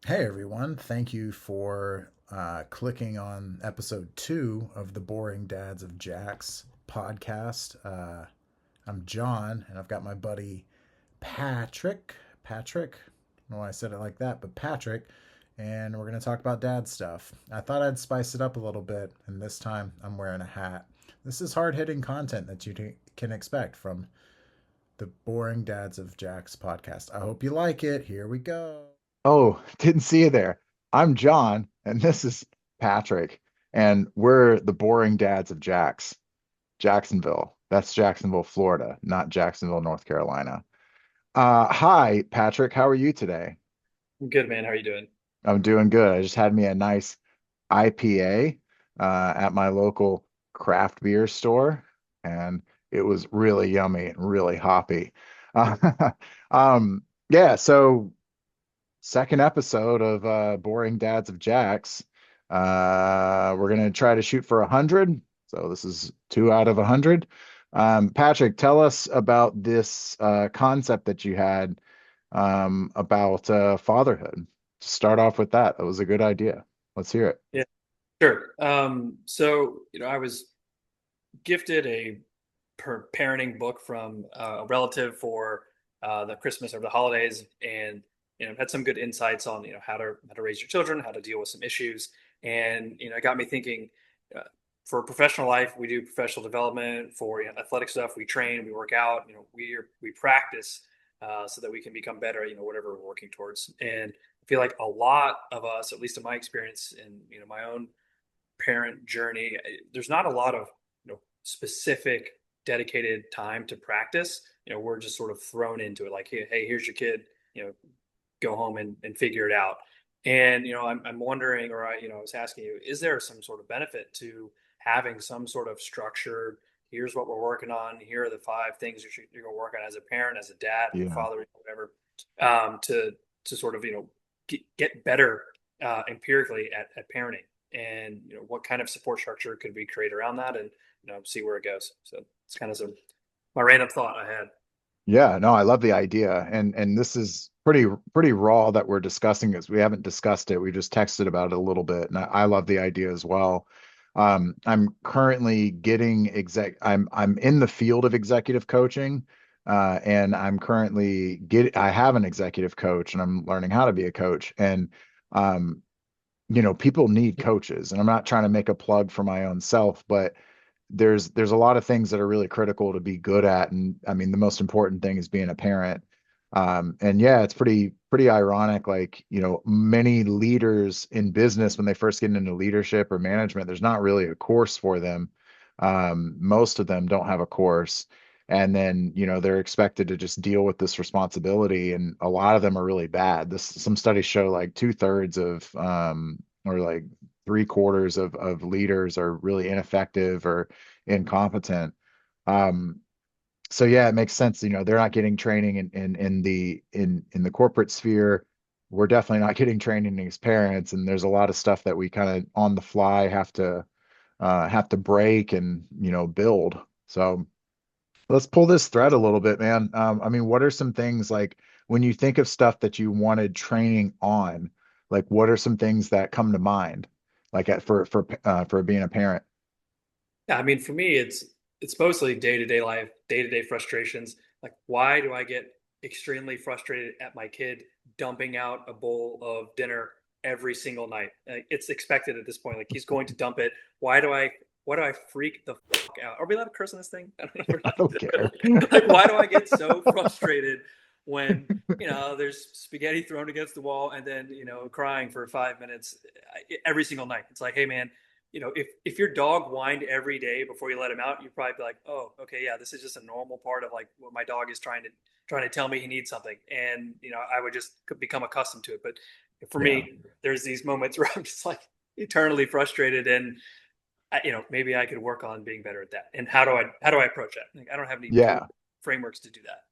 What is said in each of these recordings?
Hey everyone, thank you for clicking on episode 2 of the Boring Dads of Jax podcast. I'm John, and I've got my buddy Patrick. Patrick, I don't know why I said it like that, but Patrick, and we're going to talk about dad stuff. I thought I'd spice it up a little bit, and this time I'm wearing a hat. This is hard hitting content that you can expect from the Boring Dads of Jax podcast. I hope you like it. Here we go. Oh, didn't see you there. I'm John, and this is Patrick, and we're the Boring Dads of Jax, Jacksonville. That's Jacksonville, Florida, not Jacksonville, North Carolina. Hi, Patrick. How are you today? I'm good, man. How are you doing? I'm doing good. I just had me a nice IPA at my local craft beer store, and it was really yummy and really hoppy. Uh, yeah, so second episode of Boring Dads of Jax. We're gonna try to shoot for 100. So this is 2 out of 100. Patrick, tell us about this concept that you had about fatherhood. Start off with that. That was a good idea. Let's hear it. Yeah, sure. I was gifted a parenting book from a relative for the Christmas or the holidays, and had some good insights on how to raise your children, how to deal with some issues, and it got me thinking. Uh, for professional life, we do professional development. For athletic stuff, we train, we work out. We practice so that we can become better. Whatever we're working towards, and I feel like a lot of us, at least in my experience, and my own parent journey, there's not a lot of specific dedicated time to practice. We're just sort of thrown into it, like, hey, here's your kid, go home and figure it out. And I'm wondering, or I was asking you, is there some sort of benefit to having some sort of structured, here's what we're working on, here are the 5 things you're going to work on as a parent, as a dad, as a Yeah. father, whatever, to sort of get better empirically at parenting, and what kind of support structure could we create around that, and see where it goes. So it's kind of my random thought I had. Yeah, no, I love the idea. And this is pretty raw that we're discussing this. We haven't discussed it. We just texted about it a little bit. And I love the idea as well. I'm currently getting I'm in the field of executive coaching. And I'm currently I have an executive coach and I'm learning how to be a coach. And um, people need coaches. And I'm not trying to make a plug for my own self, but there's a lot of things that are really critical to be good at, and I mean the most important thing is being a parent. And yeah, it's pretty ironic, like many leaders in business, when they first get into leadership or management, there's not really a course for them. Most of them don't have a course, and then they're expected to just deal with this responsibility, and a lot of them are really bad. Some studies show like 2/3 of or like 3/4 of leaders are really ineffective or incompetent. Um, so yeah, it makes sense. They're not getting training in the corporate sphere. We're definitely not getting training as parents, and there's a lot of stuff that we kind of on the fly have to break and build. So let's pull this thread a little bit, man. I mean, what are some things like when you think of stuff that you wanted training on? Like, what are some things that come to mind, like for being a parent? Yeah, I mean, for me, it's mostly day to day life, day to day frustrations. Like, why do I get extremely frustrated at my kid dumping out a bowl of dinner every single night? Like, it's expected at this point. Like, he's going to dump it. Why do I? Why do I freak the fuck out? Are we allowed to curse on this thing? I don't know if we're I don't care. not. Like, why do I get so frustrated when there's spaghetti thrown against the wall, and then crying for 5 minutes every single night? It's like, hey, man, if your dog whined every day before you let him out, you'd probably be like, oh, okay, yeah, this is just a normal part of like what my dog is trying to tell me he needs something, and I would just become accustomed to it. But for Yeah. me, there's these moments where I'm just like eternally frustrated, and maybe I could work on being better at that. And how do I approach that? Like, I don't have any tools, Yeah. frameworks to do that.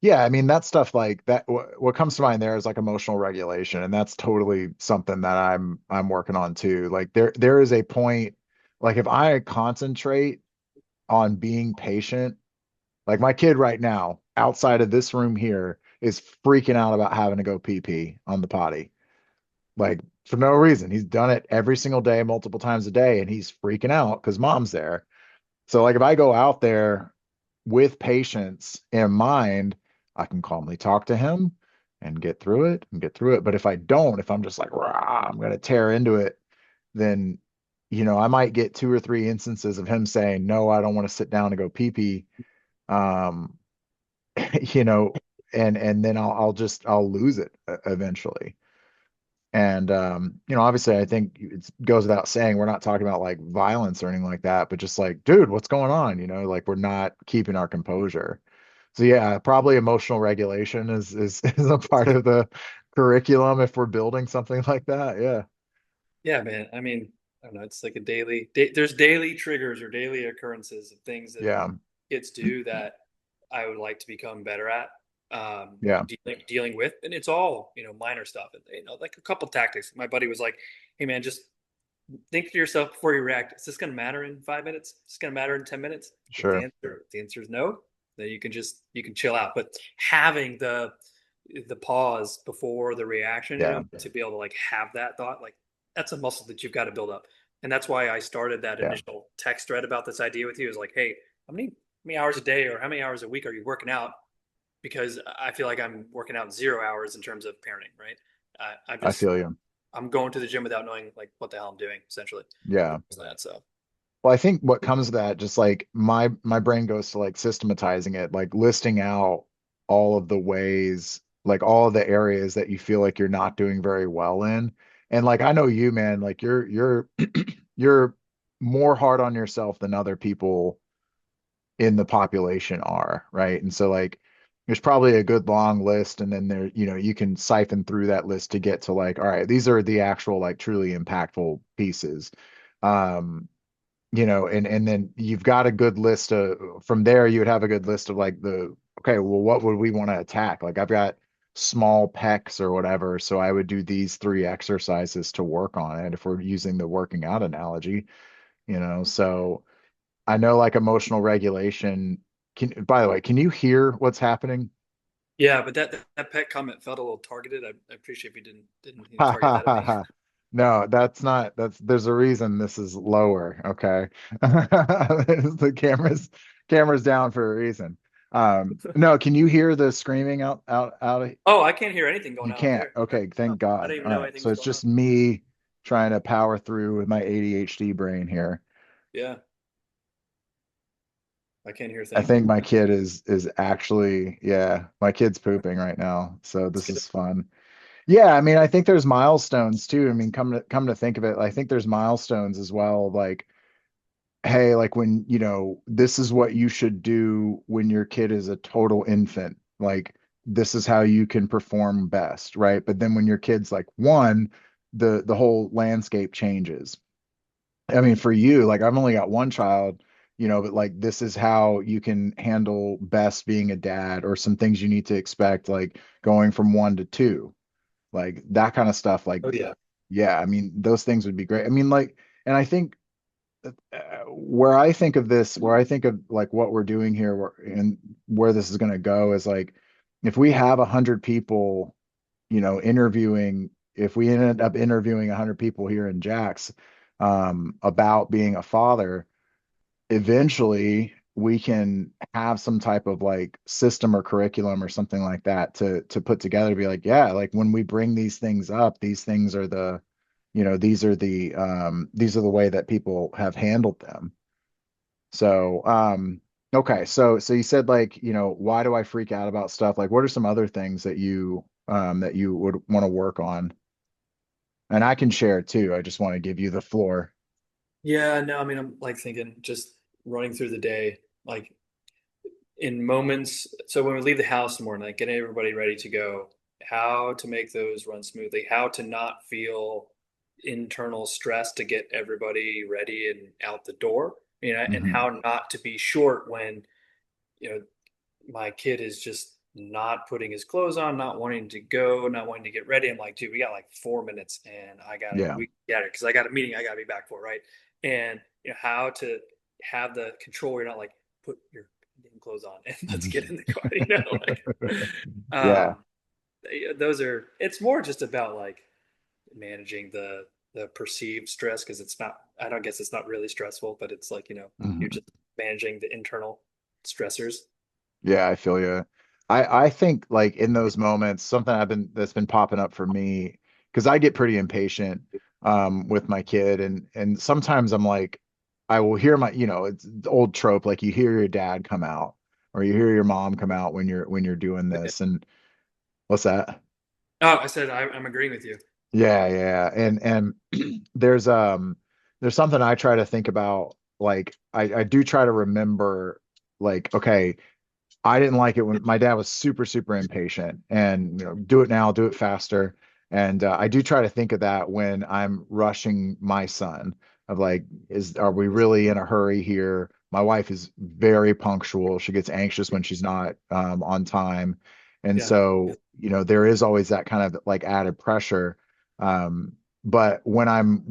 Yeah, I mean that stuff like that. What comes to mind there is like emotional regulation, and that's totally something that I'm working on too. Like there is a point, like if I concentrate on being patient, like my kid right now outside of this room here is freaking out about having to go pee pee on the potty. like for no reason. He's done it every single day, multiple times a day, and he's freaking out because mom's there. So like if I go out there with patience in mind, I can calmly talk to him and get through it and get through it. But if I don't, if I'm just like, rah, I'm gonna tear into it, then I might get two or three instances of him saying, no, I don't want to sit down and go pee pee. Um, you know, and then I'll lose it eventually. And obviously I think it goes without saying we're not talking about like violence or anything like that, but just like, dude, what's going on? Like we're not keeping our composure. So yeah, probably emotional regulation is is a part of the curriculum if we're building something like that. Yeah. Yeah, man. I mean, I don't know. It's like a there's daily triggers or daily occurrences of things that Yeah. kids do that I would like to become better at Yeah. dealing with. And it's all, minor stuff. And, like a couple tactics. My buddy was like, hey, man, just think to yourself before you react. Is this going to matter in 5 minutes? Is this going to matter in 10 minutes? If Sure. the answer is no, then you can chill out. But having the pause before the reaction, Yeah. to be able to like have that thought, like that's a muscle that you've got to build up. And that's why I started that Yeah. initial text thread about this idea with you. Is like, hey, how many hours a day or how many hours a week are you working out? Because I feel like I'm working out 0 hours in terms of parenting, right? I'm I just feel you. I'm going to the gym without knowing like what the hell I'm doing, essentially. Yeah. So Well, I think what comes to that, just like my brain goes to like systematizing it, like listing out all of the ways, like all of the areas that you feel like you're not doing very well in. And like I know you, man, like you're you're more hard on yourself than other people in the population are, right? And so like there's probably a good long list, and then you can siphon through that list to get to like, all right, these are the actual like truly impactful pieces. Um, and then you've got a good list of from there you would have a good list of like okay, well, what would we want to attack? Like I've got small pecs or whatever, so I would do these three exercises to work on it if we're using the working out analogy, so I know like emotional regulation by the way, can you hear what's happening? yeah, but that pet comment felt a little targeted. I appreciate if you didn't target that at me. No, that's not there's a reason this is lower, okay? The camera's down for a reason. No, can you hear the screaming out of Oh, I can't hear anything going you on out can't. there. Okay, Oh, thank I God. didn't even All know right. anything So was it's going on. just me trying to power through with my ADHD brain here. Yeah, I can't hear a I thing. think my kid is actually, yeah, my kid's pooping right now. So That's this good. is fun. Yeah, I mean, I think there's milestones too. I mean, come to think of it, I think there's milestones as well. Like, hey, like when, this is what you should do when your kid is a total infant. Like, this is how you can perform best, right? But then when your kid's like one, the whole landscape changes. I mean, for you, like I've only got one child, but like this is how you can handle best being a dad, or some things you need to expect, like going from one to two, like that kind of stuff. Like, Oh yeah. yeah, I mean, those things would be great. I mean, like, and I think where I think of this, where I think of like what we're doing here, and where this is going to go is like, if we have 100 people, interviewing, if we ended up interviewing 100 people here in Jax, about being a father, eventually we can have some type of like system or curriculum or something like that to put together to be like, yeah, like when we bring these things up, these things are these are the way that people have handled them. So okay, so you said like, why do I freak out about stuff? Like what are some other things that you would want to work on? And I can share too. I just want to give you the floor. Yeah, no, I mean, I'm like thinking just running through the day, like in moments. So when we leave the house in the morning, like getting everybody ready to go, how to make those run smoothly, how to not feel internal stress to get everybody ready and out the door, and Hmm. how not to be short when, you know, my kid is just not putting his clothes on, not wanting to go, not wanting to get ready. I'm like, dude, we got like 4 minutes and Yeah. we got it because I got a meeting I got to be back for, right? And how to have the control. You're not like, put your damn clothes on and let's get in the car, like, Yeah. um, those are, it's more just about like managing the perceived stress, because it's not, I don't guess it's not really stressful, but it's like, you're Mhm. just managing the internal stressors. Yeah, I feel you. I think like in those moments, something that's been popping up for me because I get pretty impatient with my kid, and sometimes I'm like, I will hear my, it's the old trope, like you hear your dad come out or you hear your mom come out when you're doing this. And what's that? Oh, I said I'm agreeing with you. Yeah, yeah. And there's there's something I try to think about, like I do try to remember, like, okay, I didn't like it when my dad was super, super impatient and, do it now, do it faster. And I do try to think of that when I'm rushing my son of like, are we really in a hurry here? My wife is very punctual. She gets anxious when she's not on time. And Yeah. so, there is always that kind of like added pressure. Um, but when I'm,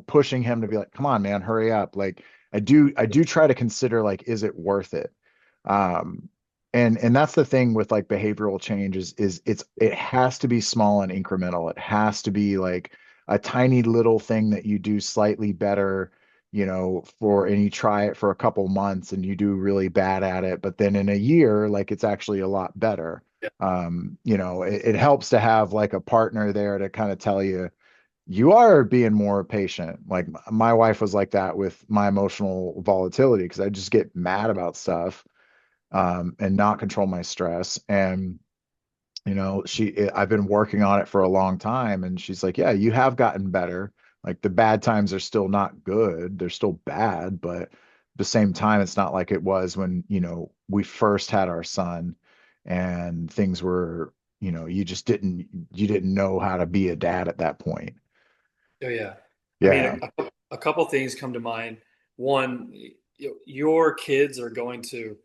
pushing him to be like, come on, man, hurry up. Like I do try to consider like, is it worth it? um and that's the thing with like behavioral change is it has to be small and incremental. It has to be like a tiny little thing that you do slightly better, and you try it for a couple months and you do really bad at it, but then in a year like it's actually a lot better. Yeah. It helps to have like a partner there to kind of tell you you are being more patient. Like my wife was like that with my emotional volatility because I just get mad about stuff, and not control my stress. And I've been working on it for a long time, and she's like, "Yeah, you have gotten better. Like the bad times are still not good; they're still bad, but at the same time, it's not like it was when we first had our son, and things were, you didn't know how to be a dad at that point." Oh yeah. I mean, Yeah, a couple things come to mind. One, your kids are going to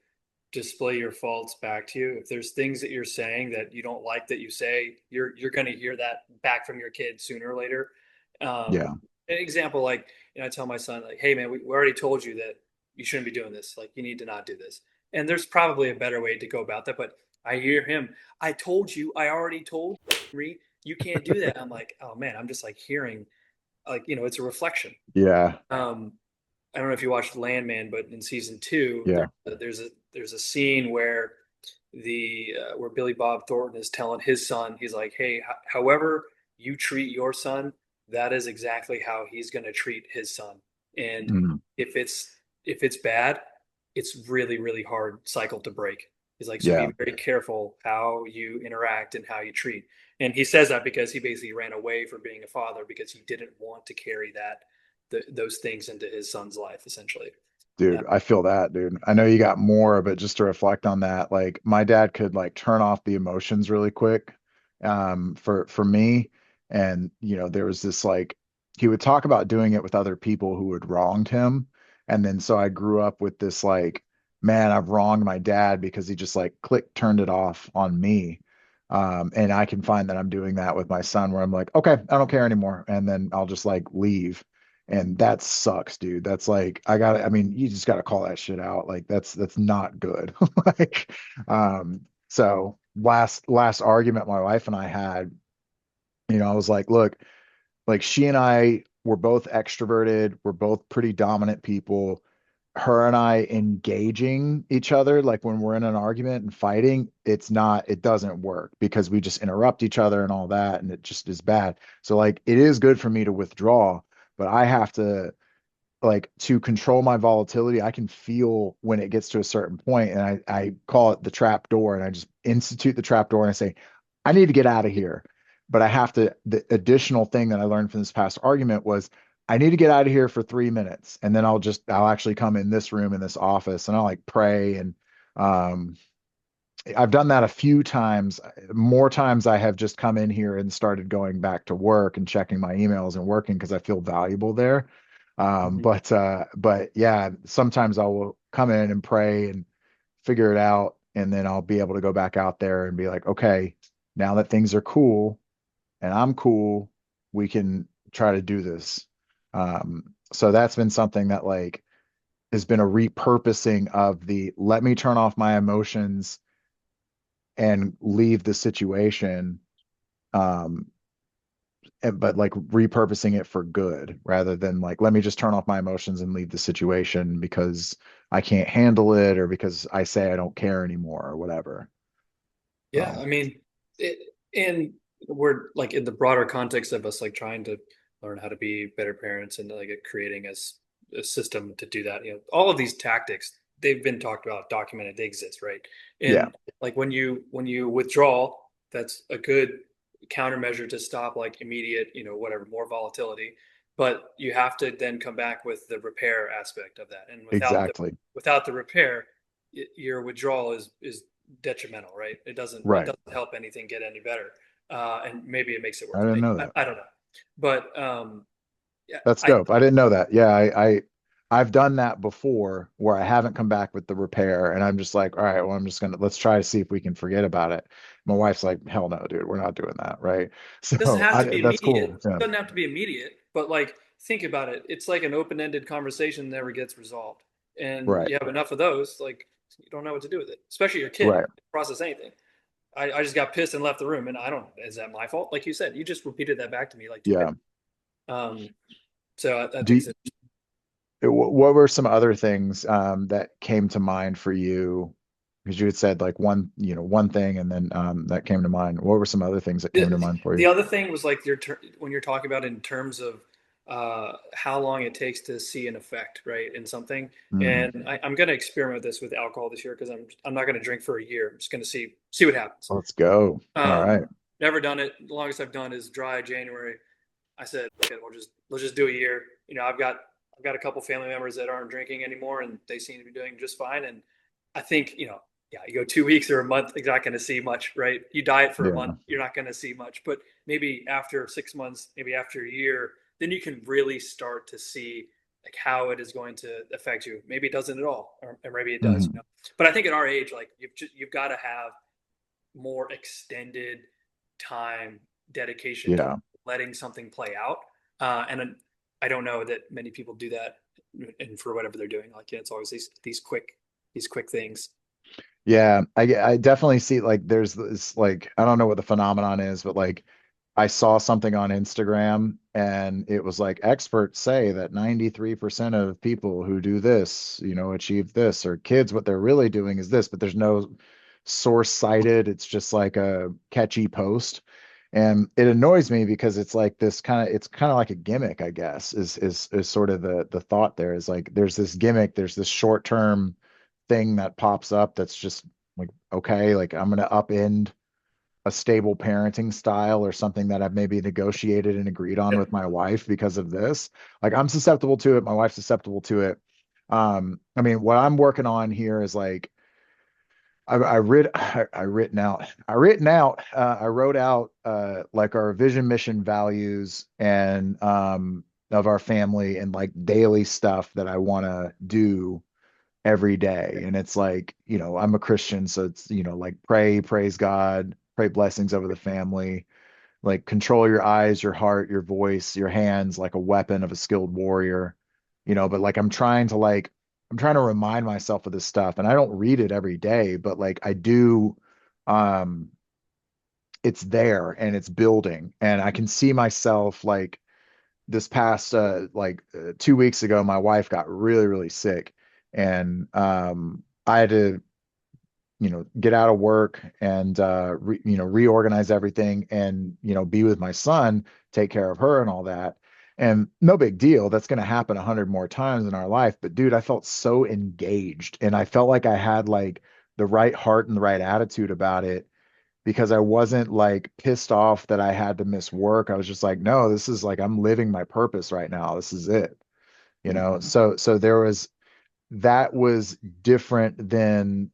display your faults back to you. If there's things that you're saying that you don't like that you say, you're going to hear that back from your kid sooner or later. yeah, An example, like, I tell my son, like, hey man, we already told you that you shouldn't be doing this. Like, you need to not do this. And there's probably a better way to go about that. But I hear him, I told you, I already told you, Henry, you can't do that. I'm like, oh man, I'm just like hearing, like, it's a reflection. yeah, Um, I don't know if you watched Landman, but in season two, yeah. there's a scene where where Billy Bob Thornton is telling his son, he's like, hey, however you treat your son, that is exactly how he's going to treat his son. And Mhm. if it's bad, it's really really hard cycle to break. He's like, so Yeah. be very careful how you interact and how you treat. And he says that because he basically ran away from being a father because he didn't want to carry those things into his son's life, essentially. Dude, I feel that, dude. I know you got more, but just to reflect on that, like my dad could like turn off the emotions really quick, for me. And there was this like he would talk about doing it with other people who had wronged him. And then so I grew up with this like, man, I've wronged my dad because he just like click turned it off on me. And I can find that I'm doing that with my son where I'm like, okay, I don't care anymore. And then I'll just like leave. And that sucks, dude. That's like I mean, you just gotta call that shit out. Like that's not good. Like, so last argument my wife and I had, I was like, look, like she and I were both extroverted, we're both pretty dominant people. Her and I engaging each other, like when we're in an argument and fighting, it doesn't work because we just interrupt each other and all that, and it just is bad. So like it is good for me to withdraw, but I have to like to control my volatility. I can feel when it gets to a certain point, and I call it the trap door, and I just institute the trap door and I say, I need to get out of here. But I have to, the additional thing that I learned from this past argument was I need to get out of here for 3 minutes, and then I'll actually come in this room in this office and I'll like pray. And um I've done that a few times. More times I have just come in here and started going back to work and checking my emails and working because I feel valuable there. Mhm. But yeah, sometimes I will come in and pray and figure it out, and then I'll be able to go back out there and be like, okay, now that things are cool and I'm cool, we can try to do this. So that's been something that like has been a repurposing of the let me turn off my emotions and leave the situation, um, but like repurposing it for good rather than like, let me just turn off my emotions and leave the situation because I can't handle it or because I say I don't care anymore or whatever. Yeah, I mean, it, and we're like in the broader context of us like trying to learn how to be better parents and like creating a system to do that. All of these tactics they've been talked about, documented, they exist, right? Yeah, And like when you withdraw, that's a good countermeasure to stop like immediate, whatever, more volatility. But you have to then come back with the repair aspect of that, and exactly. without the repair, your withdrawal is detrimental, right? It Right. doesn't help anything get any better, and maybe it makes it I worse. didn't know that. I don't know, but yeah, That's dope. I didn't know that. Yeah, I've done that before where I haven't come back with the repair and I'm just like, all right, well, I'm just gonna let's try to see if we can forget about it. My wife's like, hell no, dude, we're not doing that, right? doesn't So have I to be that's immediate. cool. Yeah. Doesn't have to be immediate, but like think about it. It's like an open-ended conversation that never gets resolved, and Right. you have enough of those, like you don't know what to do with it, especially your kid. Right. Process anything. I just got pissed and left the room, and I don't. Is that my fault? Like you said, you just repeated that back to me like two Yeah. times. Um, so I Do think you, what were some other things that came to mind for you? Because you had said like one, one thing and then that came to mind. What were some other things that came to mind for the you? other thing was like when you're talking about in terms of how long it takes to see an effect, right, in something. Mm, And I'm going to experiment this with alcohol this year because I'm not going to drink for a year. I'm just going to see what happens. let's go. All right. Never done it. The longest I've done is dry January. I said, okay, let's just do a year. I've got a couple family members that aren't drinking anymore, and they seem to be doing just fine. And I think yeah, you go 2 weeks or a month, you're not going to see much, right? You diet for a month, Yeah. you're not going to see much. But maybe after 6 months, maybe after a year, then you can really start to see like how it is going to affect you. Maybe it doesn't at all, or maybe it does. Hmm. But I think at our age, like you've got to have more extended time dedication to Yeah. letting something play out. And I don't know that many people do that, and for whatever they're doing, like it's always these quick things. Yeah, I definitely see like there's this like I don't know what the phenomenon is, but like I saw something on Instagram and it was like experts say that 93% of people who do this, achieve this, or kids what they're really doing is this, but there's no source cited. It's just like a catchy post. And it annoys me because it's like this it's kind of like a gimmick, I guess, is sort of the thought there is like there's this gimmick, there's this short-term thing that pops up that's just like, okay, like I'm going to upend a stable parenting style or something that I've maybe negotiated and agreed on with Yep. my wife because of this. Like I'm susceptible to it. My wife's susceptible to it. I mean, what I'm working on here is like I wrote out like our vision, mission, values, and of our family and like daily stuff that I want to do every day. And it's like, I'm a Christian, so it's, like pray, praise God, pray blessings over the family, like control your eyes, your heart, your voice, your hands like a weapon of a skilled warrior, but like I'm trying to remind myself of this stuff and I don't read it every day, but like I do um it's there and it's building and I can see myself like this past 2 weeks ago my wife got really really sick and I had to get out of work and reorganize everything and be with my son, take care of her and all that. And no big deal. That's going to happen 100 more times in our life. But dude, I felt so engaged and I felt like I had like the right heart and the right attitude about it because I wasn't like pissed off that I had to miss work. I was just like, no, this is like I'm living my purpose right now. This is it. So there was that was different than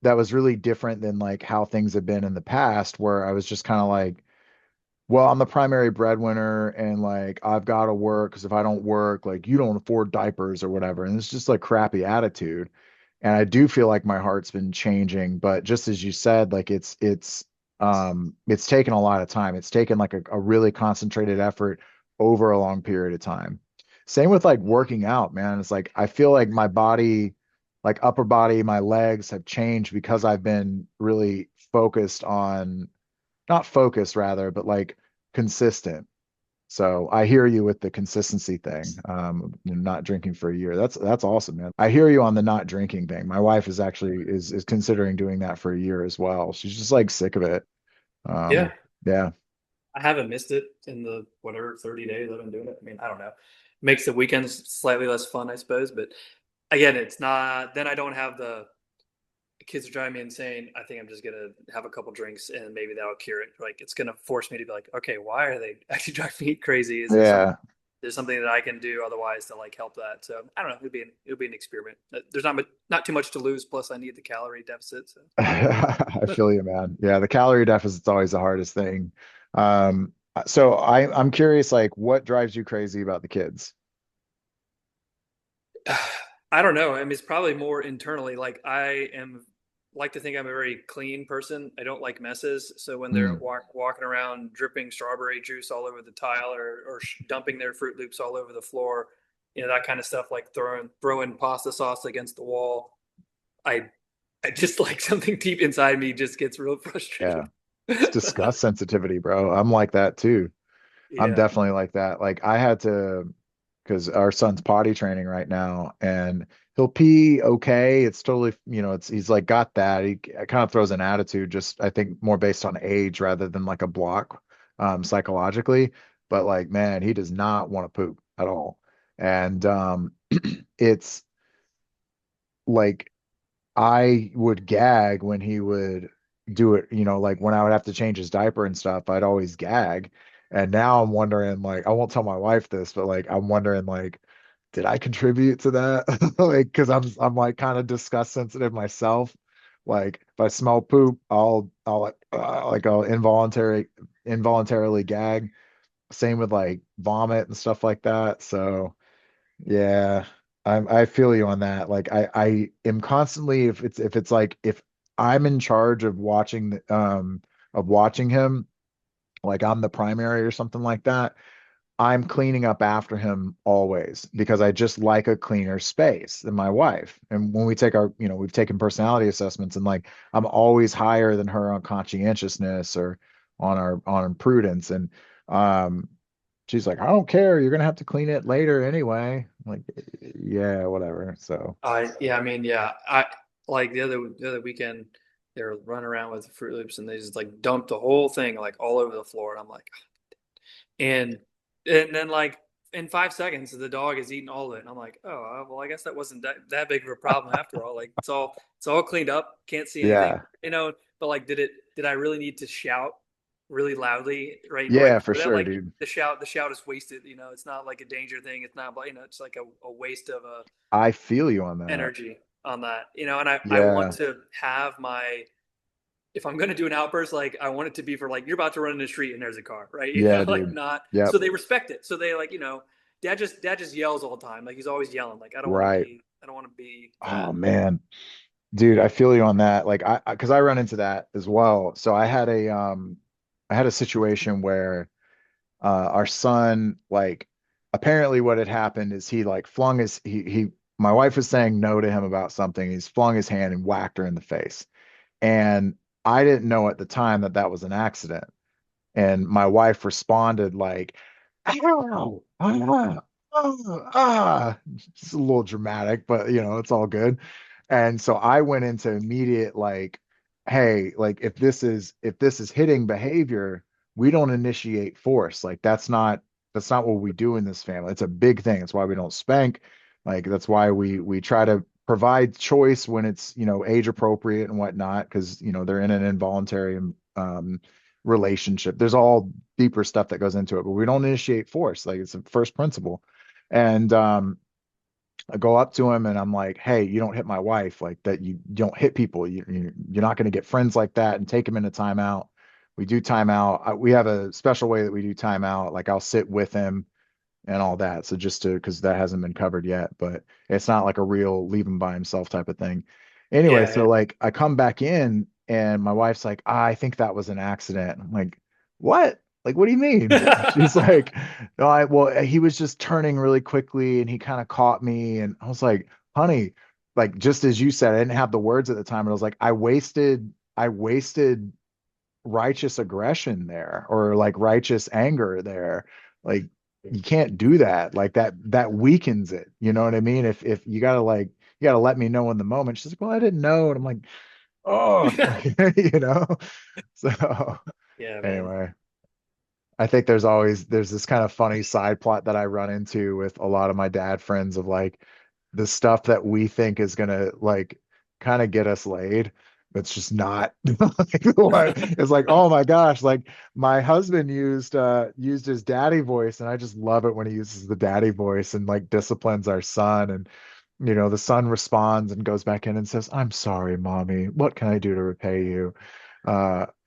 that was really different than like how things have been in the past where I was just kind of like, well, I'm the primary breadwinner and like I've got to work because if I don't work, like you don't afford diapers or whatever. And it's just like crappy attitude. And I do feel like my heart's been changing, but just as you said, like it's taken a lot of time. It's taken like a really concentrated effort over a long period of time. Same with like working out, man. It's like I feel like my body, like upper body, my legs have changed because I've been really focused on not focused rather, but like consistent. So I hear you with the consistency thing. Not drinking for a year. That's awesome, man. I hear you on the not drinking thing. My wife is actually is considering doing that for a year as well. She's just like sick of it. Yeah, Yeah. I haven't missed it in the whatever 30 days I've been doing it. I mean, I don't know. Makes the weekends slightly less fun, I suppose. But again, it's not. Then I don't have the kids are driving me insane. I think I'm just gonna have a couple drinks and maybe that'll cure it. Like it's gonna force me to be like, okay, why are they actually driving me crazy? Is there something? Yeah. There's something that I can do otherwise to like help that. So I don't know. It'll be an experiment. There's not too much to lose. Plus, I need the calorie deficit. So I feel you, man. Yeah, the calorie deficit's always the hardest thing. So I'm curious, like, what drives you crazy about the kids? I don't know. I mean, it's probably more internally. Like I am like to think I'm a very clean person. I don't like messes. So when they're Mm, walking around dripping strawberry juice all over the tile or dumping their Fruit Loops all over the floor, that kind of stuff, like throwing pasta sauce against the wall. I I just like something deep inside me just gets real frustrated. yeah, it's disgust sensitivity, bro. I'm like that too. I'm Yeah. definitely like that. Like I had to, because our son's potty training right now, and he'll pee okay. It's totally, it's he's like got that. He kind of throws an attitude, just I think more based on age rather than like a block, psychologically. But like, man, he does not want to poop at all, and it's like I would gag when he would do it, like when I would have to change his diaper and stuff, I'd always gag. And now I'm wondering, like, I won't tell my wife this, but like, I'm wondering, like, did I contribute to that? Like, because I'm like kind of disgust sensitive myself. Like, if I smell poop, I'll involuntarily gag. Same with like vomit and stuff like that. So. Yeah, I feel you on that. Like I am constantly if it's like if I'm in charge of watching him, like I'm the primary or something like that, I'm cleaning up after him always because I just like a cleaner space than my wife. And when we take we've taken personality assessments and like I'm always higher than her on conscientiousness or on prudence. And um she's like, I don't care. You're gonna have to clean it later anyway. I'm like, yeah, whatever. So Yeah, I mean, yeah. I like the other weekend they were running around with the Fruit Loops and they just like dumped the whole thing like all over the floor. And I'm like, and and then like in 5 seconds the dog is eating all of it. And I'm like, oh well, I guess that wasn't that big of a problem after all. Like it's all cleaned up. Can't see anything, yeah, But like, did I really need to shout really loudly right yeah, for before that? sure, Like dude. the shout is wasted. It's not like a danger thing. It's not, it's like a waste of I feel you on that. energy on that. And I want Yeah, to have my if I'm going to do an outburst, like I want it to be for like you're about to run in the street and there's a car, right? yeah, Like dude. not Yep. so they respect it. So they like dad just yells all the time. Like he's always yelling. Like Right. I don't want to be Oh that. man. Dude, I feel you on that. Like because I run into that as well. So I had a situation where our son, like, apparently what had happened is he like flung his he my wife was saying no to him about something. He's flung his hand and whacked her in the face. And I didn't know at the time that that was an accident. And my wife responded like, ow, It's a little dramatic, but it's all good. And so I went into immediate like, hey, like if this is hitting behavior, we don't initiate force. Like that's not what we do in this family. It's a big thing. It's why we don't spank. Like that's why we try to provide choice when it's age appropriate and whatnot, because they're in an involuntary relationship. There's all deeper stuff that goes into it, but we don't initiate force. Like it's a first principle. And I go up to him and I'm like, hey, you don't hit my wife like that. You don't hit people. You're not going to get friends like that, and take him into timeout. We do timeout. We have a special way that we do timeout. Like I'll sit with him and all that. So just to, because that hasn't been covered yet, but it's not like a real leave him by himself type of thing. Anyway, Yeah, so yeah. like I come back in and my wife's like, I think that was an accident. I'm like, what? Like, what do you mean? She's like, no, well, he was just turning really quickly and he kind of caught me. And I was like, honey, like just as you said, I didn't have the words at the time. And I was like, I wasted righteous aggression there or like righteous anger there. like you can't do that. Like that weakens it. You know what I mean? If you gotta like you gotta let me know in the moment. She's like, well, I didn't know. And I'm like, oh, you know. So Yeah, man. anyway, I think there's this kind of funny side plot that I run into with a lot of my dad friends of like the stuff that we think is gonna like kind of get us laid. It's just not like what it's like, oh my gosh, like my husband used his daddy voice, and I just love it when he uses the daddy voice and like disciplines our son. And the son responds and goes back in and says, I'm sorry, mommy. What can I do to repay you?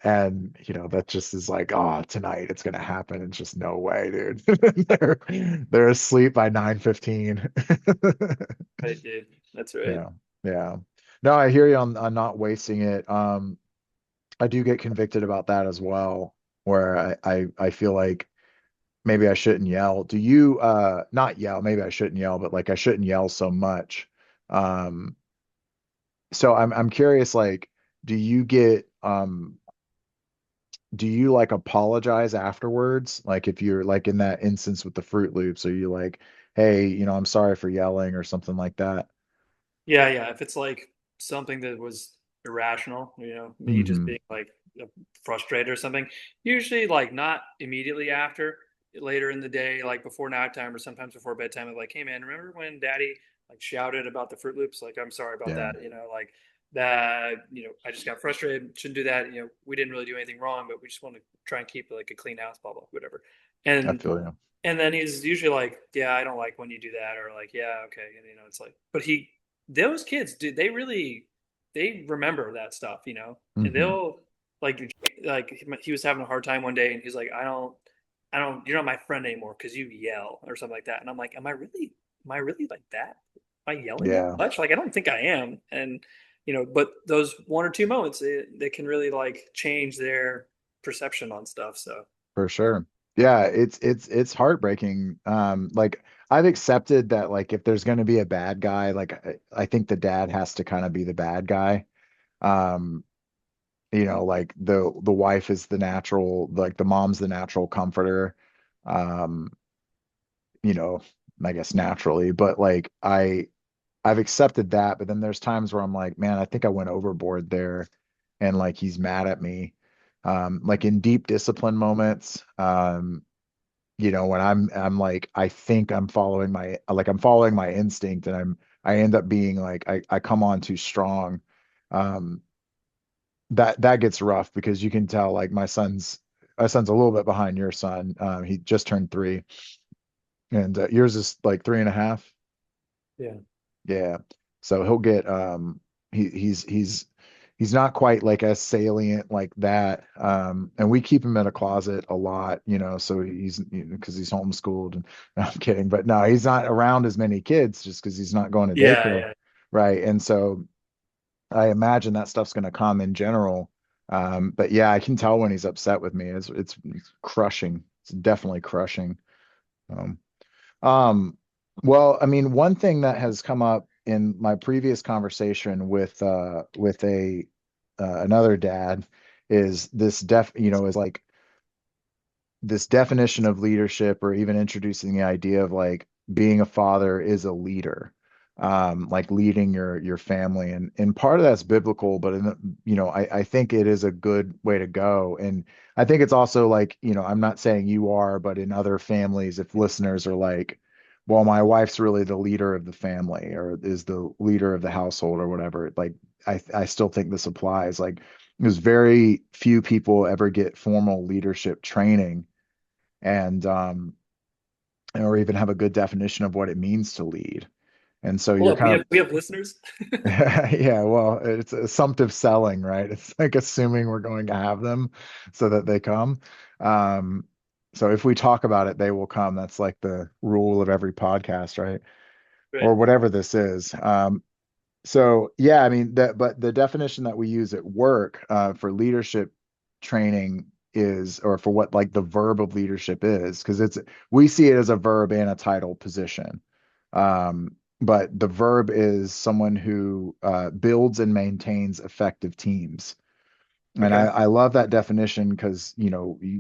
And that just is like, oh, tonight it's gonna happen. It's just no way, dude. They're asleep by 9:15. Right, dude. That's right. Yeah, yeah. No, I hear you on not wasting it. I do get convicted about that as well, where I feel like maybe I shouldn't yell. Do you not yell, maybe I shouldn't yell, but like I shouldn't yell so much. Um, so I'm curious, like, do you get do you like apologize afterwards? Like if you're like in that instance with the Fruit Loops, are you like, hey, I'm sorry for yelling or something like that? Yeah, yeah. If it's like something that was irrational, me just Hmm. being like frustrated or something, usually like not immediately after, later in the day, like before nighttime or sometimes before bedtime, I'm like, hey man, remember when Daddy like shouted about the Fruit Loops? Like, I'm sorry about Yeah, that. Like that. I just got frustrated. Shouldn't do that. We didn't really do anything wrong, but we just want to try and keep like a clean house, blah blah, whatever. I And feel you. and then he's usually like, yeah, I don't like when you do that, or like, yeah, okay, and it's like, but those kids, dude, they remember that stuff, and Hmm. they'll like he was having a hard time one day, and he's like, I don't, you're not my friend anymore because you yell or something like that, and I'm like, am I really like that? Am I yelling that Yeah, much? Like, I don't think I am, and but those one or two moments, they can really like change their perception on stuff. So for sure. Yeah, it's heartbreaking. Like I've accepted that like if there's going to be a bad guy, like I think the dad has to kind of be the bad guy. Um, like the wife is the natural, like the mom's the natural comforter. Um, you know, I guess naturally, but like I've accepted that, but then there's times where I'm like, man, I think I went overboard there, and like he's mad at me. Like in deep discipline moments, when I'm like I think I'm following my instinct, and I end up being like I come on too strong. Um, that gets rough because you can tell like my son's a little bit behind your son. He just turned 3, and yours is like 3.5. yeah, Yeah. So he'll get he's not quite like as salient like that. And we keep him in a closet a lot, so he's because he's homeschooled, and no, I'm kidding, but no, he's not around as many kids just because he's not going to yeah, daycare. yeah. Right. And so I imagine that stuff's gonna come in general. But yeah, I can tell when he's upset with me. It's crushing. It's definitely crushing. Um, um, well, I mean, one thing that has come up in my previous conversation with a another dad is is like this definition of leadership, or even introducing the idea of like being a father is a leader, like leading your family, and part of that's biblical, but I think it is a good way to go. And I think it's also like, I'm not saying you are, but in other families, if listeners are like, well, my wife's really the leader of the family, or is the leader of the household, or whatever, like I still think this applies. Like there's very few people ever get formal leadership training, and or even have a good definition of what it means to lead. And so Hold you're up, we kind have we have listeners. of yeah, well, it's assumptive selling, right? It's like assuming we're going to have them so that they come. Um, so if we talk about it, they will come. That's like the rule of every podcast, right? Right. Or whatever this is. So yeah, I mean that, but the definition that we use at work for leadership training is, or for what like the verb of leadership is, because we see it as a verb and a title position. But the verb is someone who builds and maintains effective teams. And I, Okay. I love that definition because, you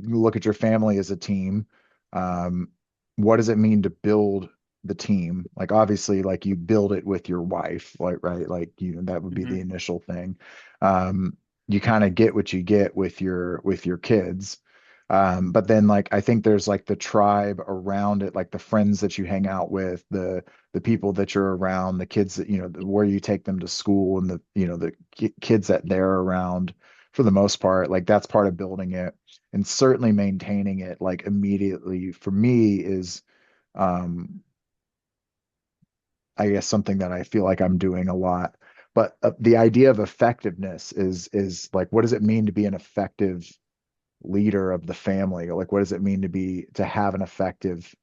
look at your family as a team. Um, what does it mean to build the team? Like obviously, like you build it with your wife, like right, like you that would be the Hmm. initial thing. Um, you kind of get what you get with your kids. But then like I think there's like the tribe around it, like the friends that you hang out with, the people that you're around, the kids that where you take them to school, and the the kids that they're around for the most part. Like that's part of building it, and certainly maintaining it like immediately for me is um I guess something that I feel like I'm doing a lot. But the idea of effectiveness is like, what does it mean to be an effective leader of the family? Like what does it mean to have an effective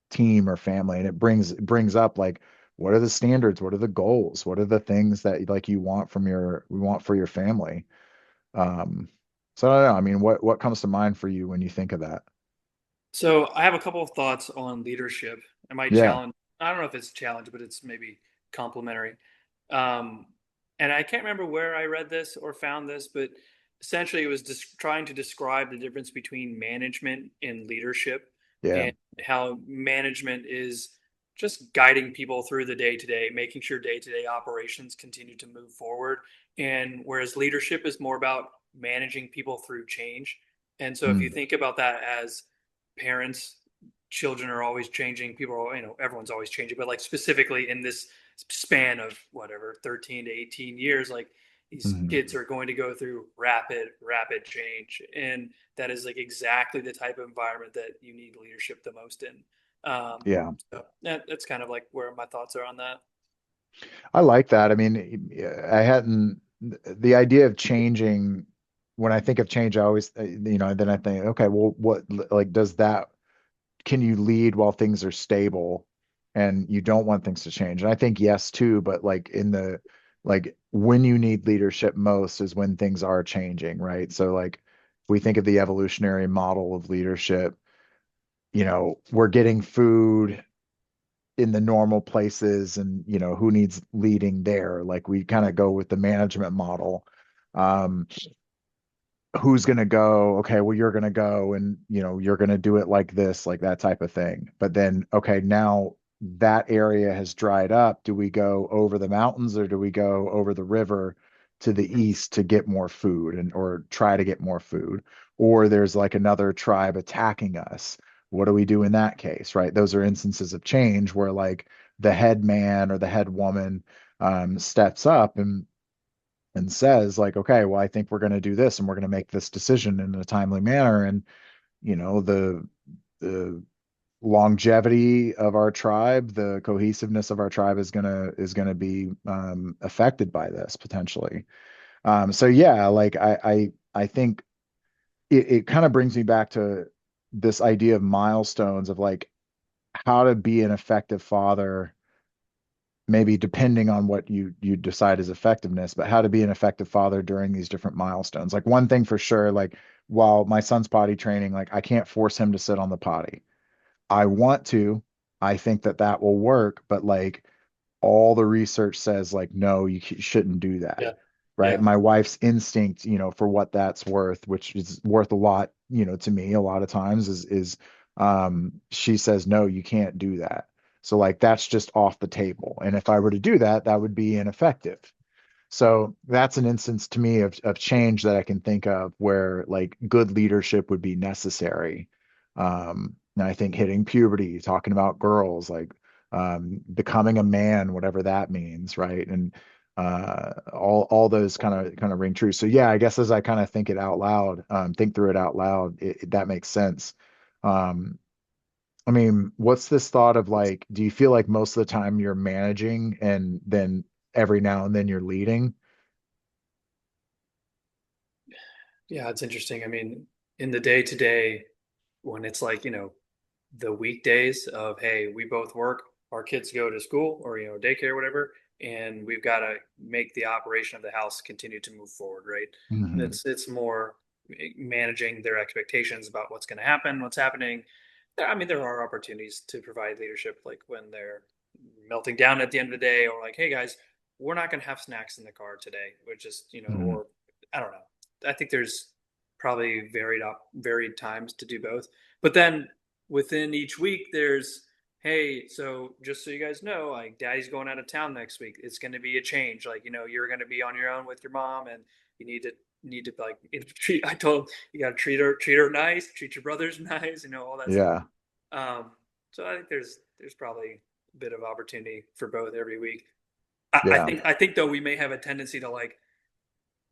team or family? And it brings up like, what are the standards, what are the goals, what are the things that like you want from your we want for your family? um so I don't know, I mean, what comes to mind for you when you think of that? So I have a couple of thoughts on leadership. I might Yeah. challenge. I don't know if it's a challenge, but it's maybe complimentary. Um, and I can't remember where I read this or found this, but essentially it was just trying to describe the difference between management and leadership, Yeah. and how management is just guiding people through the day to day, making sure day to day operations continue to move forward. And whereas leadership is more about managing people through change. And so if you Mm. think about that as parents, children are always changing, people are, everyone's always changing, but like specifically in this span of whatever 13 to 18 years, like these Mhm. kids are going to go through rapid change, and that is like exactly the type of environment that you need leadership the most in. Yeah, So that's kind of like where my thoughts are on that. I like that. I mean, I hadn't the idea of changing. When I think of change, I always, then I think, okay, well, what like does that? Can you lead while things are stable, and you don't want things to change? And I think yes too, but like like when you need leadership most is when things are changing, right? So like if we think of the evolutionary model of leadership, we're getting food in the normal places, and who needs leading there, like we kind of go with the management model. um who's going to go, okay, well, you're going to go, and you're going to do it like this, like that type of thing. But then okay, now that area has dried up, do we go over the mountains or do we go over the river to the Mhm. east to get more food, and or try to get more food? Or there's like another tribe attacking us, what do we do in that case, right? Those are instances of change where like the head man or the head woman steps up and says like, okay, well, I think we're going to do this, and we're going to make this decision in a timely manner. And the longevity of our tribe, the cohesiveness of our tribe is gonna be affected by this potentially. So yeah, like I think it kind of brings me back to this idea of milestones of like how to be an effective father, maybe depending on what you decide is effectiveness, but how to be an effective father during these different milestones. Like one thing for sure, like while my son's potty training, like I can't force him to sit on the potty. I want to. I think that that will work, but like all the research says like no, you shouldn't do that. Yeah. Right? Yeah. My wife's instinct, for what that's worth, which is worth a lot, to me a lot of times is she says no, you can't do that. So like that's just off the table. And if I were to do that, that would be ineffective. So that's an instance to me of change that I can think of where like good leadership would be necessary. And I think hitting puberty, talking about girls, like becoming a man, whatever that means, right? And all those kind of ring true. So yeah, I guess as I kind of think it out loud, think through it out loud, that makes sense. Um, I mean, what's this thought of like, do you feel like most of the time you're managing and then every now and then you're leading? Yeah, it's interesting. I mean, in the day to day, when it's like, the weekdays of, hey, we both work, our kids go to school or, daycare, whatever, and we've got to make the operation of the house continue to move forward, right? Hmm. It's more managing their expectations about what's going to happen, what's happening. I mean, there are opportunities to provide leadership, like when they're melting down at the end of the day, or like, hey guys, we're not going to have snacks in the car today, which is, Hmm. or I don't know. I think there's probably varied times to do both. But then within each week, there's, hey, so just so you guys know, like daddy's going out of town next week. It's going to be a change. Like, you're going to be on your own with your mom, and you need to like treat. I told him, you got to treat her nice, treat your brothers nice, all that stuff. Yeah. Um, so I think there's probably a bit of opportunity for both every week. I Yeah. think I think though we may have a tendency to like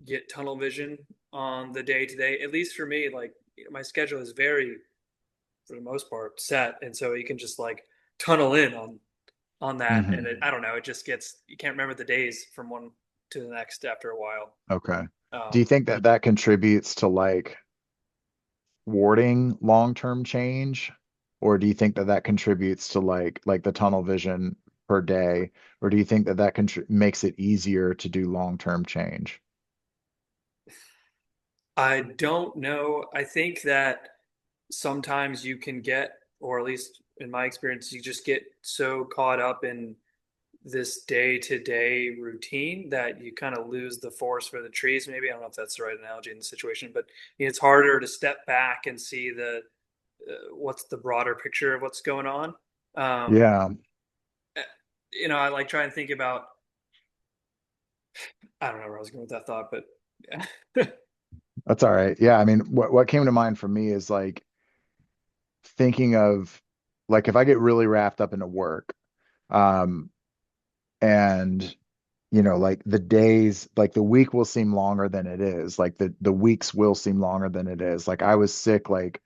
get tunnel vision on the day to day. At least for me, like my schedule is very, for the most part, set, and so you can just like tunnel in on that, and Hmm. I don't know, it just gets, you can't remember the days from one to the next after a while. Okay. Do you Um, think that that contributes to like thwarting long-term change, or do you think that that contributes to like the tunnel vision per day, or do you think that that makes it easier to do long-term change? I don't know. I think that sometimes you can get, or at least in my experience, you just get so caught up in this day to day routine that you kind of lose the forest for the trees. Maybe I don't know if that's the right analogy in the situation, but it's harder to step back and see the what's the broader picture of what's going on. Um, Yeah, eh, I like try and think about. I don't know where I was going with that thought, but yeah, that's all right. Yeah, I mean, what came to mind for me is like thinking of like if I get really wrapped up into work, um, and like the days, like the week will seem longer than it is. Like the weeks will seem longer than it is. Like I was sick, like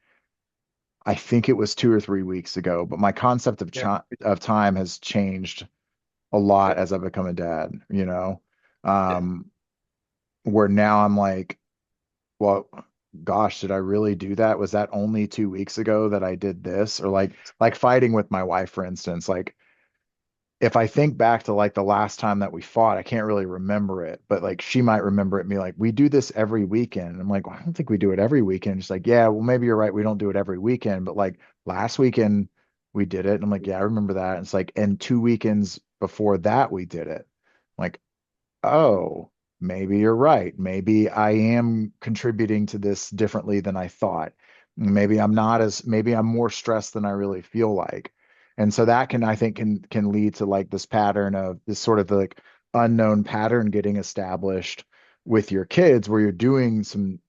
I think it was 2 or 3 weeks ago, but my concept of yeah, of time has changed a lot as I've become a dad. yeah, Um, where now I'm like, well, gosh, did I really do that? Was that only 2 weeks ago that I did this? Or like fighting with my wife, for instance, like if I think back to like the last time that we fought, I can't really remember it, but like she might remember it and be like, we do this every weekend. And I'm like, well, I don't think we do it every weekend. She's like, yeah, well, maybe you're right. We don't do it every weekend, but like last weekend we did it. And I'm like, yeah, I remember that. And it's like, and 2 weekends before that we did it. I'm like, oh, maybe you're right. Maybe I am contributing to this differently than I thought. Maybe I'm more stressed than I really feel like. And so that can, I think, can lead to like this pattern of this sort of like unknown pattern getting established with your kids where you're doing some,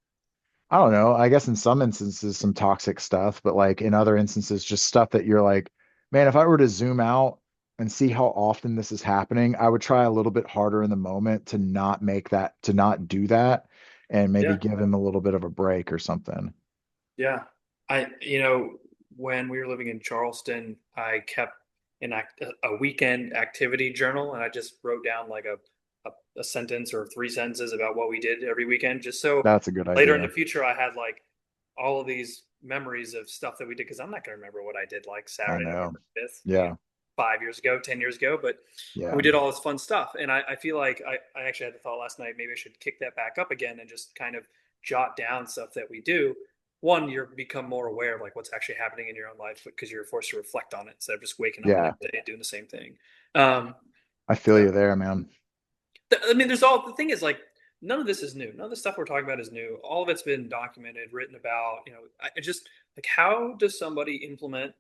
I don't know, I guess in some instances some toxic stuff, but like in other instances just stuff that you're like, man, if I were to zoom out and see how often this is happening, I would try a little bit harder in the moment to not do that and maybe yeah, give him a little bit of a break or something. yeah. When we were living in Charleston, I kept a weekend activity journal, and I just wrote down like a sentence or three sentences about what we did every weekend, just so That's a good later in the idea. future I had like all of these memories of stuff that we did, because I'm not going to remember what I did like I Saturday, know. November 5th, Yeah. 5 years ago, 10 years ago, but we Yeah. did all this fun stuff. And I feel like I actually had the thought last night, maybe I should kick that back up again and just kind of jot down stuff that we do. One, you're become more aware of like what's actually happening in your own life because you're forced to reflect on it instead of just waking up the Yeah. next day and doing the same thing. Um, I feel uh, you there, man. I mean, the thing is like none of this is new. None of the stuff we're talking about is new. All of it's been documented, written about. I just like, how does somebody implement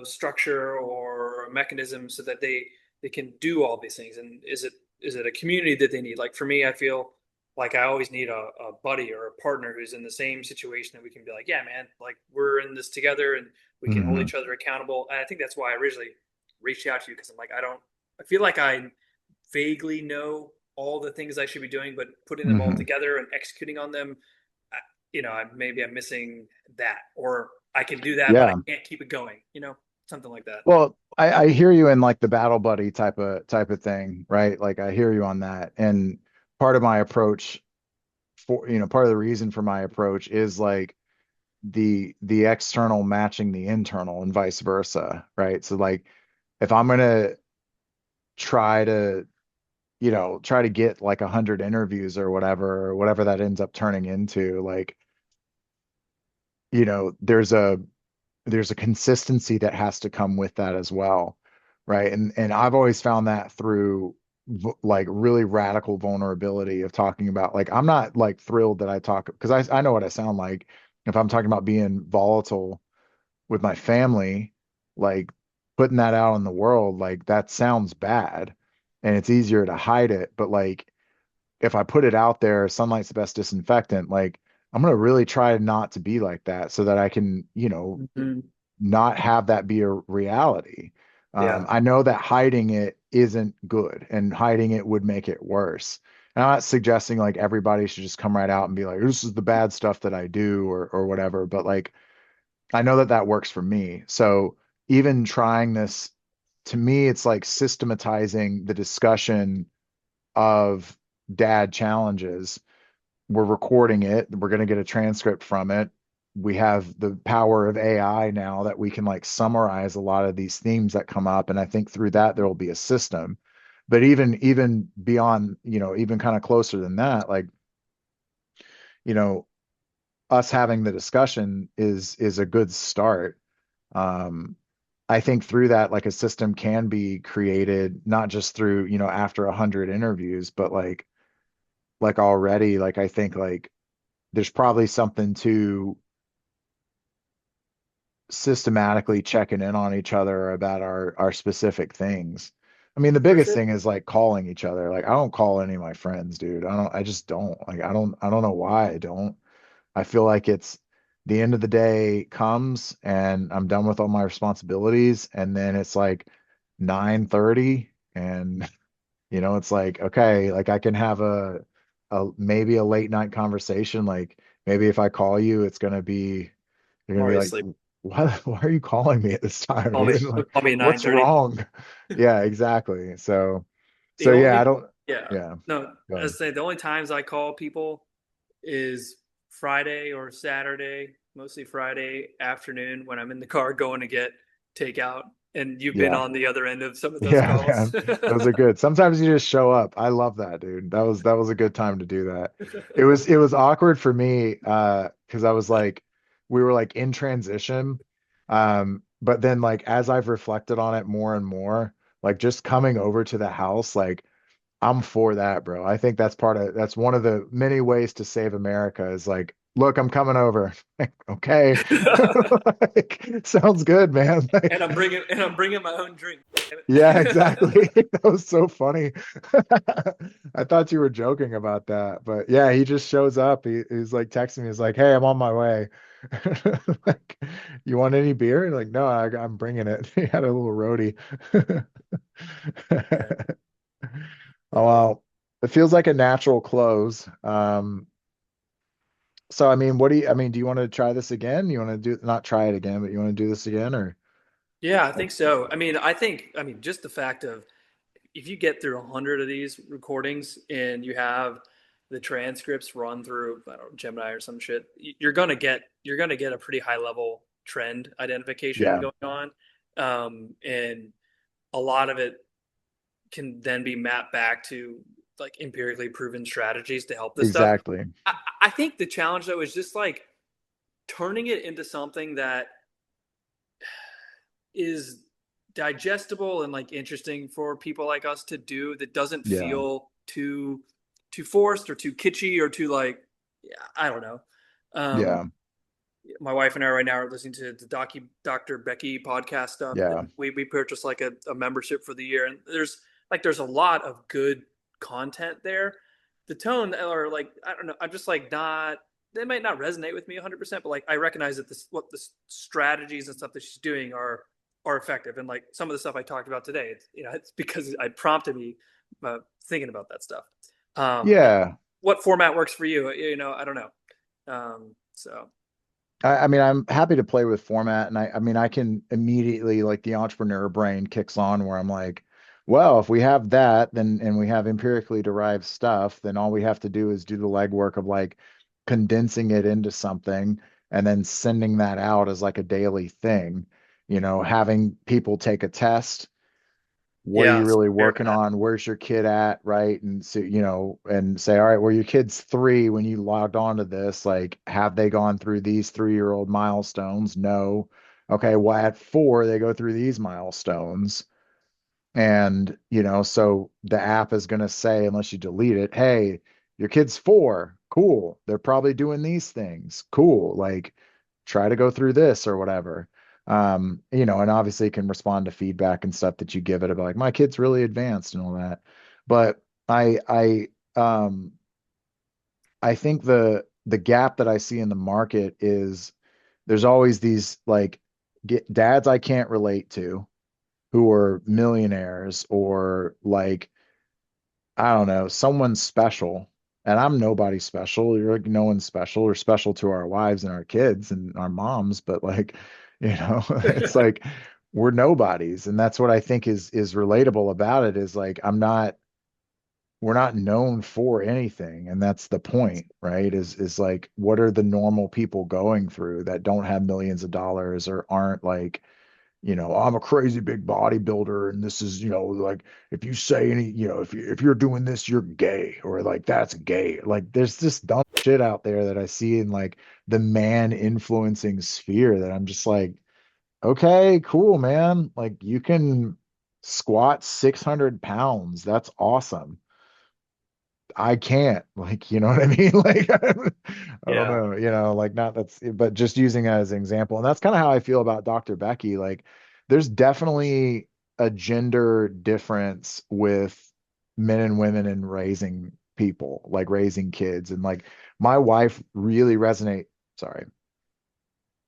structure or a mechanism so that they can do all these things? And is it a community that they need? Like for me, I feel like I always need a buddy or a partner who's in the same situation that we can be like, yeah, man, like we're in this together and we can hold Hmm. each other accountable. And I think that's why I originally reached out to you, because I'm like, I feel like I vaguely know all the things I should be doing, but putting them all Hmm. together and executing on them, maybe I'm missing that, or I can do that, but I Yeah. can't keep it going, something like that. Well, I hear you in like the battle buddy type of thing, right? Like I hear you on that. And part of my approach part of the reason for my approach is like the external matching the internal and vice versa, right? So like if I'm gonna try to, try to get like 100 interviews or whatever that ends up turning into, like, there's a consistency that has to come with that as well, right? And I've always found that through like really radical vulnerability of talking about like I'm not like thrilled that I talk because I know what I sound like if I'm talking about being volatile with my family, like putting that out in the world, like that sounds bad and it's easier to hide it. But like if I put it out there, sunlight's the best disinfectant, like I'm gonna really try not to be like that so that I can, Mhm. not have that be a reality. Yeah, I know that hiding it isn't good and hiding it would make it worse. And I'm not suggesting like everybody should just come right out and be like, this is the bad stuff that I do or whatever, but like I know that that works for me. So even trying this, to me, it's like systematizing the discussion of dad challenges. We're recording it. We're going to get a transcript from it. We have the power of AI now that we can like summarize a lot of these themes that come up. And I think through that there will be a system. But even beyond, even kind of closer than that, like, you know, us having the discussion is a good start. Um, I think through that, like a system can be created, not just through, after 100 interviews, but like already, like I think like there's probably something to systematically checking in on each other about our specific things. I mean, the for biggest sure. thing is like calling each other. Like I don't call any of my friends, dude. I just don't. Like I don't know why I don't. I feel like it's the end of the day comes and I'm done with all my responsibilities and then it's like 9:30 and it's like okay, like I can have a maybe a late night conversation. Like maybe if I call you, it's gonna be you're I'm gonna be already like, asleep. why are you calling me at this time, Call me, dude? Like, call me at what's 9:30. wrong? Yeah, exactly. So The yeah, I only, don't yeah, yeah, no, go as ahead. I say, the only times I call people is Friday or Saturday, mostly Friday afternoon when I'm in the car going to get takeout. And you've been Yeah. on the other end of some of those Yeah, calls. man. Those are good. Sometimes you just show up. I love that, dude. That was a good time to do that. It was awkward for me because I was like we were like in transition. But then like as I've reflected on it more and more, like just coming over to the house, like I'm for that, bro. I think that's one of the many ways to save America is like, look, I'm coming over. Like, okay. Like, sounds good, man. and Like, I'm bringing my own drink. yeah, exactly. That was so funny. I thought you were joking about that, but yeah, he just shows up. He's like texting me. He's like, "Hey, I'm on my way." Like, you want any beer? Like, no, I'm bringing it. He had a little roadie. Yeah. Oh, well, it feels like a natural close. So I mean, do you want to try this again? You want to do not try it again, but you want to do this again or Yeah, I think so. I mean, just the fact of if you get through 100 of these recordings and you have the transcripts run through, I don't know, Gemini or some shit, you're gonna get a pretty high level trend identification yeah, going on, and a lot of it can then be mapped back to like empirically proven strategies to help this stuff. exactly. I think the challenge though is just like turning it into something that is digestible and like interesting for people like us to do that doesn't Yeah, feel too forced or too kitschy or too like yeah, I don't know. Um, yeah, my wife and I right now are listening to the Dr. Becky podcast stuff, yeah, and we purchased like a membership for the year, and there's a lot of good content there. The tone or like I don't know, I'm just like not. They might not resonate with me 100%, but like I recognize that this what the strategies and stuff that she's doing are effective, and like some of the stuff I talked about today, it's because I prompted me thinking about that stuff. yeah. What format works for you? I don't know. So I mean, I'm happy to play with format, and I mean, I can immediately like the entrepreneur brain kicks on where I'm like, well, if we have that, then and we have empirically derived stuff, then all we have to do is do the legwork of like condensing it into something and then sending that out as like a daily thing, having people take a test. What are yeah, you really fair working that. on? Where's your kid at? Right. And so, and say, all right, well, your kid's 3 when you logged on to this. Like, have they gone through these 3-year-old milestones? No. Okay. Well, at 4, they go through these milestones. And, so the app is going to say, unless you delete it, hey, your kid's 4. Cool. They're probably doing these things. Cool. Like, try to go through this or whatever. You know, and obviously it can respond to feedback and stuff that you give it about like my kid's really advanced and all that. But I think the gap that I see in the market is there's always these like dads I can't relate to who are millionaires or like I don't know, someone special. And I'm nobody special. You're like no one's special. We're special to our wives and our kids and our moms, but like, you know, it's like we're nobodies. And that's what I think is relatable about it is like we're not known for anything. And that's the point, right? Is like what are the normal people going through that don't have millions of dollars or aren't like you know, I'm a crazy big bodybuilder, and this is, you know, like if you say any, you know, if you're doing this, you're gay, or like that's gay. Like there's this dumb shit out there that I see in like the man influencing sphere that I'm just like, okay, cool, man. Like you can squat 600 pounds. That's awesome. I can't, like, you know what I mean? Like, I don't Yeah. know, you know, like not that's, but just using it as an example. And that's kind of how I feel about Dr. Becky. Like, there's definitely a gender difference with men and women in raising people, like raising kids. And like, my wife really resonate, sorry,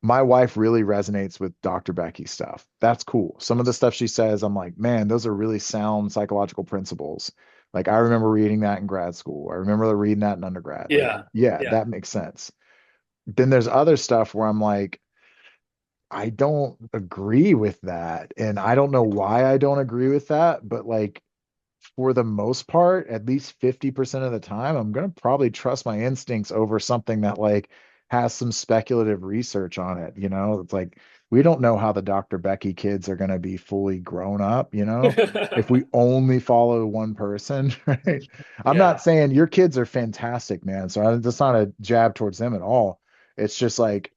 my wife really resonates with Dr. Becky stuff. That's cool. Some of the stuff she says, I'm like, man, those are really sound psychological principles. Like I remember reading that in grad school. I remember reading that in undergrad. Like, Yeah. yeah, Yeah. that makes sense. Then there's other stuff where I'm like, I don't agree with that. And I don't know why I don't agree with that, but like for the most part, at least 50% of the time, I'm going to probably trust my instincts over something that like has some speculative research on it. You know, it's like we don't know how the Dr. Becky kids are going to be fully grown up, you know, if we only follow one person, right? I'm not Yeah. saying your kids are fantastic, man. So that's not a jab towards them at all. It's just like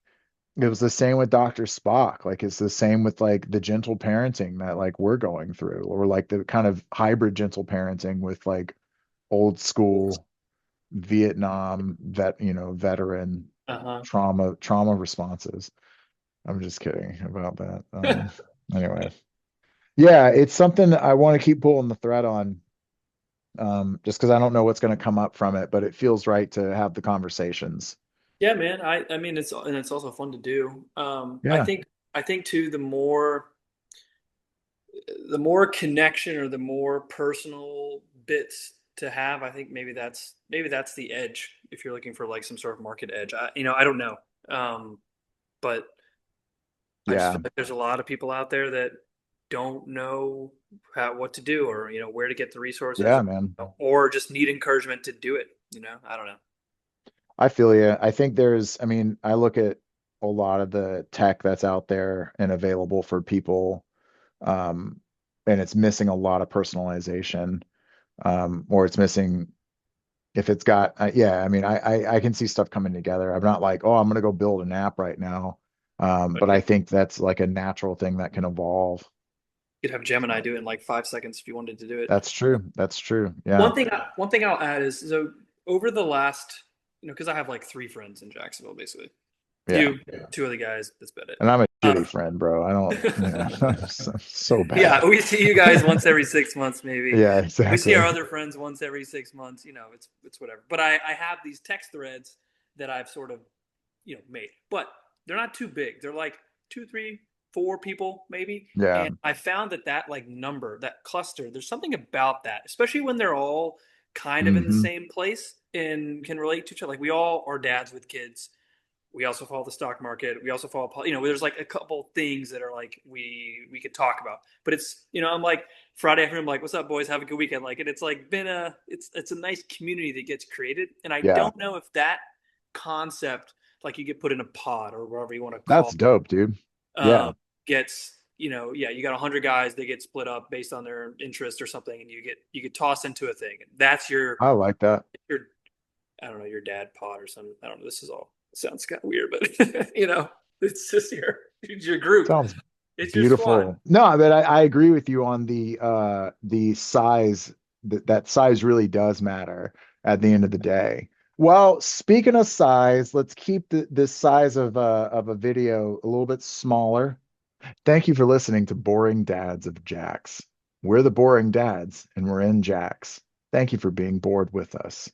it was the same with Dr. Spock. Like it's the same with like the gentle parenting that like we're going through, or like the kind of hybrid gentle parenting with like old school Vietnam veteran Uh-huh. trauma responses. I'm just kidding about that. Anyway. Yeah, it's something I want to keep pulling the thread on. Just because I don't know what's going to come up from it, but it feels right to have the conversations. Yeah, man. I mean it's also fun to do. Yeah. I think too the more connection or the more personal bits to have, I think maybe that's the edge if you're looking for like some sort of market edge. I don't know. Um, but I just Yeah. feel like there's a lot of people out there that don't know what to do or where to get the resources Yeah, man. or just need encouragement to do it. I don't know. I feel you. I think I mean, I look at a lot of the tech that's out there and available for people, um, and it's missing a lot of personalization, or it's missing if it's got, yeah, I mean, I can see stuff coming together. I'm not like, oh, I'm gonna go build an app right now, But but I think that's like a natural thing that can evolve. you could have Gemini do it in like 5 seconds if you wanted to do it. That's true. That's true. Yeah. One thing I'll add is so over the last, because I have like three friends in Jacksonville, basically. Yeah. You, two other guys. That's about it. And I'm a shitty Uh, friend, bro. I don't, yeah, I'm so bad. yeah, we see you guys once every 6 months, maybe. Yeah, We see our exactly. other friends once every 6 months. It's whatever. But I have these text threads that I've sort of made, but they're not too big. They're like two, three, four people maybe. Yeah. And I found that like number, that cluster, there's something about that, especially when they're all kind of in the Hmm. same place and can relate to each other. Like we all are dads with kids. We also follow the stock market. We also follow, there's like a couple things that are like we could talk about. But it's, I'm like Friday afternoon, I'm like, what's up, boys? Have a good weekend. Like, and it's like been it's a nice community that gets created. And I Yeah. don't know if that concept, like you get put in a pod or whatever you want to That's call, dope, dude. um, Yeah. gets, yeah, you got 100 guys, they get split up based on their interest or something, and you get tossed into a thing. That's I like that. your I don't know, your dad pod or something. I don't know. This is all sounds kind of weird, but it's just your group. Sounds It's your squad. beautiful. No, but I agree with you on the size that size really does matter at the end of the day. Well, speaking of size, let's keep this size of a video a little bit smaller. Thank you for listening to Boring Dads of Jax. We're the boring dads, and we're in Jax. Thank you for being bored with us.